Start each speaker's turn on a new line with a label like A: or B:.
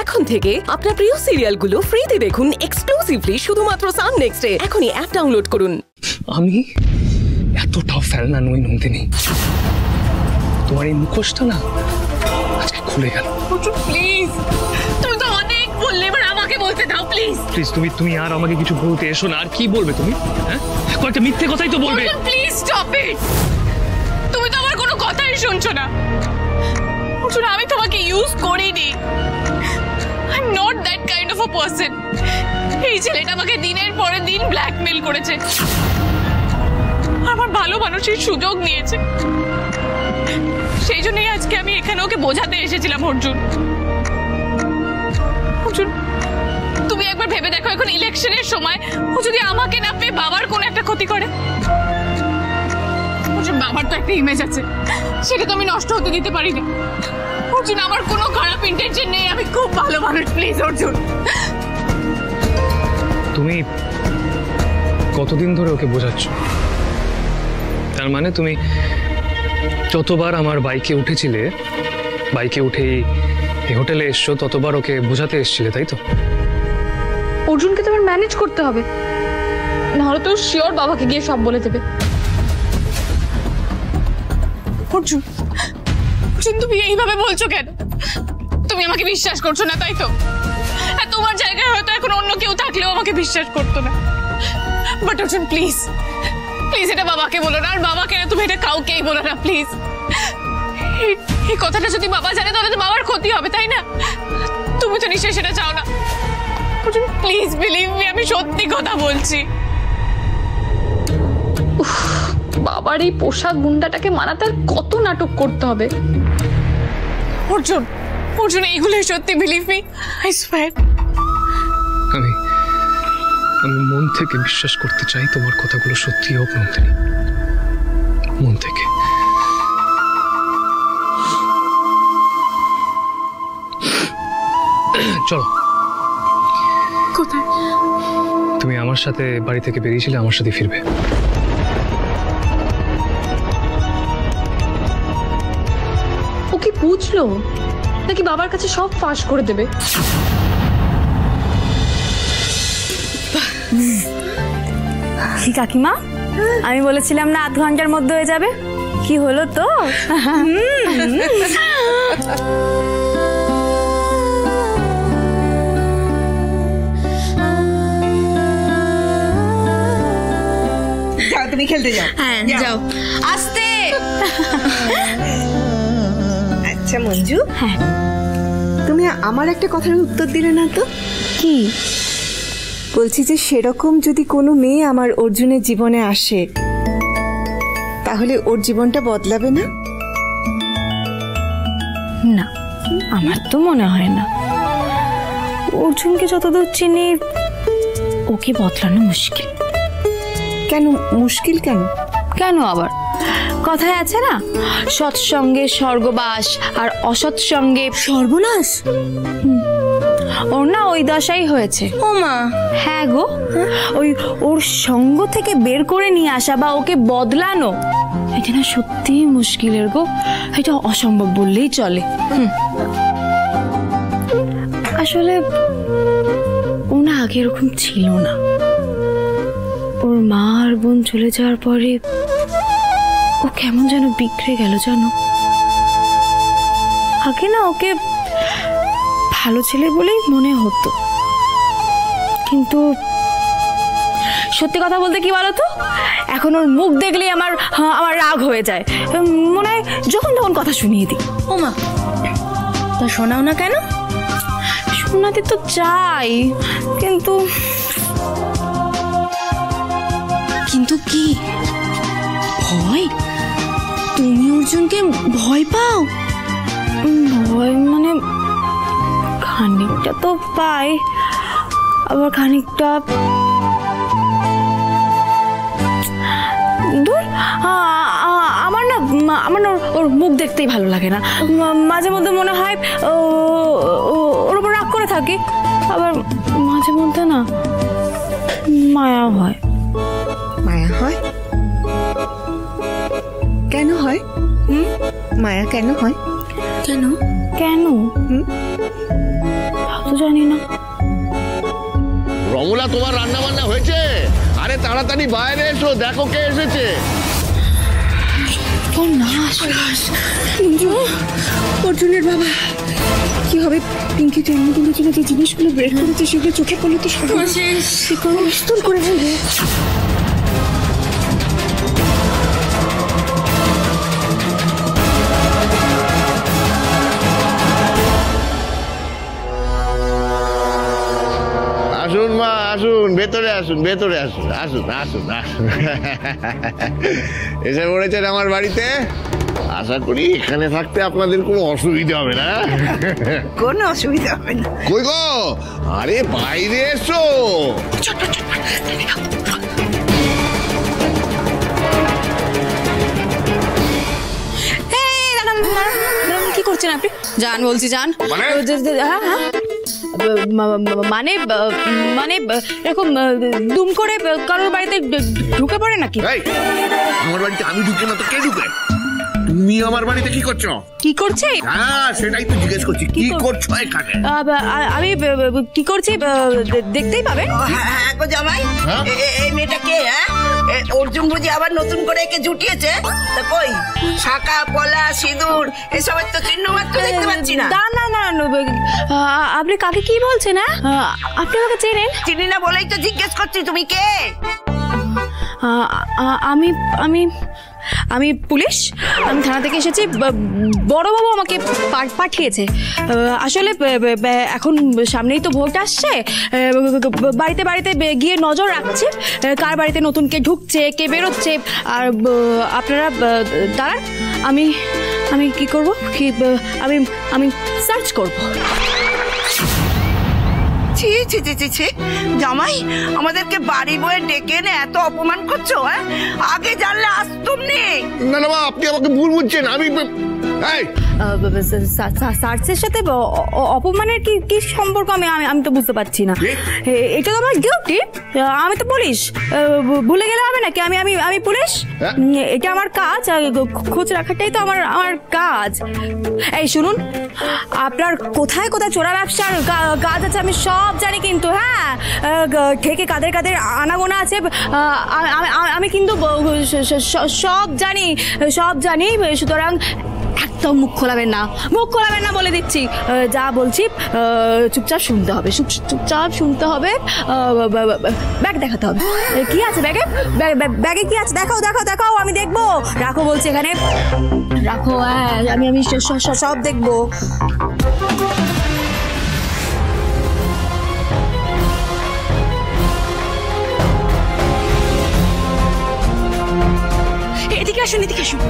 A: এখন থেকে আপনার প্রিয় সিরিয়ালগুলো ফ্রিতে দেখুন এক্সক্লুসিভলি শুধুমাত্র সান নেক্সটে। এখনই অ্যাপ ডাউনলোড করুন।
B: আমি এতটাও ফেলনা নই নন্দিনী, তোমার এই মুখোশটা না আজকে খুলে গেল।
C: প্লিজ, তুমি তো অনেক বললে, এবার আমাকে বলতে দাও প্লিজ।
B: প্লিজ তুমি আর আমাকে কিছু বলতে এসো না। আর কি বলবে তুমি? হ্যাঁ, কয়েকটা মিথ্যে কথাই তো বলবে।
C: Please stop it. তুমি তো আমার কোনো কথাই শুনছো না। অর্জুন, আমি তোমাকে ইউজ করিনি। I am not that kind of a person. এই ছেলেটা আমাকে দিনের পরে দিন ব্ল্যাকমেল করেছে, আমার ভালো মানুষের সুযোগ নিয়েছে। সেই জন্যই আজকে আমি এখানে ওকে বোঝাতে এসেছিলাম। অর্জুন, তুমি একবার ভেবে দেখো, এখন ইলেকশনের সময় ও যদি আমাকে না পেয়ে বাবার কোনো একটা ক্ষতি করে। অর্জুন, বাবার তো একটা ইমেজ আছে, সেটা তো আমি নষ্ট হতে দিতে পারি না। অর্জুন, আমার কোনো খারাপ ইন্টেনশন নেই, আমি খুব ভালো মানুষ। প্লিজ অর্জুন।
B: তুমি কতদিন ধরে ওকে বোঝাচ্ছ? তার মানে তুমি যতবার আমার বাইকে উঠেছিলে, বাইকে উঠেই এই হোটেলে এসছো, ততবার ওকে বোঝাতে এসেছিলে, তাই তো?
C: অর্জুনকে তোমার ম্যানেজ করতে হবে, নাহলে তো শিওর বাবাকে গিয়ে সব বলে দেবে। অর্জুন, তুমি এইভাবে বলছো কেন? তুমি আমাকে বিশ্বাস করছো না, তাই তো? তোমার জায়গায় হয়তো এখন অন্য কেউ থাকলেও আমাকে বিশ্বাস করতো না। বাট অর্জুন, প্লিজ প্লিজ এটা বাবাকে বলো না, আর বাবাকে না তুমি এটা কাউকেই বলো না প্লিজ। এই কথাটা যদি বাবা জানে তাহলে তো বাবার ক্ষতি হবে, তাই না? তুমি তো নিশ্চয়ই সেটা চাও না। অর্জুন, প্লিজ বিলিভ মি, আমি সত্যি কথা বলছি। বাবার এই পোশাক গুন্ডাটাকে মানাতে আর কত নাটক করতে হবে। অর্জুন, অর্জুন, এইগুলোই সত্যি, বিলিভ মি, আই সোয়্যার।
B: আমি মন থেকে বিশ্বাস করতে চাই তোমার কথাগুলো সত্যি হোক নন্দিনী, মন থেকে। চলো।
C: কোথায়?
B: তুমি আমার সাথে বাড়ি থেকে বেরিয়েছিলে, আমার সাথে ফিরবে।
C: ও কি বুঝলো নাকি বাবার কাছে সব ফাঁস করে দেবে?
D: কাকিমা, আমি বলেছিলাম না 8 ঘন্টার মধ্যে হয়ে যাবে, কি হলো তো?
E: যাও, তুমি খেলতে যাও।
D: হ্যাঁ যাও, আস্তে।
E: আচ্ছা মঞ্জু,
D: হ্যাঁ,
E: তুমি আমার একটা কথার উত্তর দিলে না তো।
D: কি
E: বলছি যে সেরকম যদি কোনো মেয়ে আমার অর্জুনের জীবনে আসে, তাহলে ওর জীবনটা বদলাবে না?
D: না, আমার তো মনে হয় না। অর্জুনকে যতদূর চিনি, ওকে বদলানো মুশকিল।
E: কেন মুশকিল? কেন
D: কেন আবার? কথায় আছে না, সৎসঙ্গে স্বর্গবাস আর অসৎসঙ্গে সর্বনাশ। ওর না ওই দশাই হয়েছে। ও মা, হ্যাঁ গো, ওর সঙ্গ থেকে বের করে নিয়ে আসা বা ওকে বদলানো, এটা না সত্যি মুশকিলের গো, এটা অসম্ভব বললেই চলে। আসলে ও না আগে এরকম ছিল না। ওর মা আর বোন চলে যাওয়ার পরে ও কেমন যেন বিগড়ে গেল জানো। আগে না ওকে ভালো ছেলে বলেই মনে হতো, কিন্তু সত্যি কথা বলতে কি বলতো, এখন ওর মুখ দেখলেই আমার রাগ হয়ে যায়। মনে হয় যখন তখন কথা শুনিয়ে দিই। ও মা, তা শোনাও না কেন? শোনাতে তো চাই, কিন্তু কি ভয়? তুমি অর্জুনকে ভয় পাও? ভয় মানে খানিকটা তো পাই, আবার খানিকটা দূর। আমার না ওর মুখ দেখতেই ভালো লাগে না। মাঝে মধ্যে মনে হয় ওর উপর রাগ করে থাকি, আবার মাঝে মধ্যে না মায়া হয়।
E: মায়া হয়? কেন হয়? মায়া কেন হয়?
D: কেন? তো জানি না।
F: রমলা, তোমার রান্না বান্না হয়েছে? আরে তাড়াতাড়ি বাইরে এসো, দেখো কে এসেছে।
E: অর্জুনের বাবা, কি হবে? পিঙ্কি জন্মদিনের জন্য যে জিনিসগুলো বের করেছে সেগুলো চোখে পড়লে তো নিস্তুল করে ফেলবে।
F: আসুন মা, আসুন, ভেতরে আসুন, ভেতরে আসুন, আসুন আসুন আসুন। এসে পড়েছেন আমার বাড়িতে। আশা করি এখানে থাকতে আপনাদের কোনো অসুবিধা হবে না।
E: কোনো অসুবিধা হবে না।
F: কই গো, আরে বাইরে এসো।
D: কি করছেন আপনি? যান বলছি, যান।
F: মানে?
D: হ্যাঁ হ্যাঁ, মানে মানে এরকম দুম করে কারোর বাড়িতে ঢুকে পড়ে নাকি?
F: আমার বাড়িতে আমি ঢুকে না তো কে ঢুকে? তুমি আমার বাড়িতে কি করছো?
D: কি করছে?
F: হ্যাঁ, সেটাই তো জিজ্ঞেস করছি, কি করছো এখানে?
D: আমি কি করছি দেখতেই পাবেন।
G: হ্যাঁ গো জামাই, এই মেয়েটা কে? অর্জুন বুঝি আবার নতুন করে একে জুটিয়েছে? তা কই শাঁখা পলা সিঁদুর এসবের তো চিহ্ন মাত্র দেখতে পাচ্ছি না।
D: না না না, আপনি কাকে কি বলছেন? আপনি আমাকে চেনেন?
G: চিনি না বলেই তো জিজ্ঞেস করছি, তুমি কে?
D: আমি আমি আমি পুলিশ। আমি থানা থেকে এসেছি। বড়বাবু আমাকে পাঠিয়েছে। আসলে এখন সামনেই তো ভোট আসছে, বাড়িতে বাড়িতে গিয়ে নজর রাখছে কার বাড়িতে নতুন কে ঢুকছে, কে বেরোচ্ছে। আর আপনারা দাঁড়ান, আমি আমি কি করব? কি আমি আমি সার্চ করব।
G: ছি ছি ছি ছি ছি, জামাই আমাদেরকে বাড়ি বয়ে ডেকে এনে এত অপমান করছো? আগে জানলে আসতুম নি।
F: না না মা, আপনি আমাকে ভুল বুঝছেন। আমি
D: সার্চের সাথে অপমানের কি কি সম্পর্ক? আমি আমি তো বুঝতে পারছি না। এটা তো আমার ডিউটি, আমি তো পুলিশ। ভুলে গেলে হবে নাকি? আমি আমি আমি পুলিশ, এটা আমার কাজ। খোঁজ রাখাটাই তো আমার আমার কাজ। এই শুনুন, আপনার কোথায় কোথায় চোরা ব্যবসার কাজ আছে আমি সব জানি কিন্তু। হ্যাঁ, ঠেকে কাদের কাদের আনাগোনা আছে আমি কিন্তু সব জানি, সব জানি। সুতরাং একদম মুখ খোলাবেন না, মুখ খোলাবেন না বলে দিচ্ছি। যা বলছি চুপচাপ শুনতে হবে, চুপচাপ শুনতে হবে। ব্যাগ দেখাতে হবে। কি আছে ব্যাগে? ব্যাগে কি আছে? দেখাও দেখাও দেখাও, আমি দেখবো। রাখো বলছি এখানে, রাখো। হ্যাঁ, আমি আমি সব দেখবো। এদিকে আসুন, এদিকে আসুন।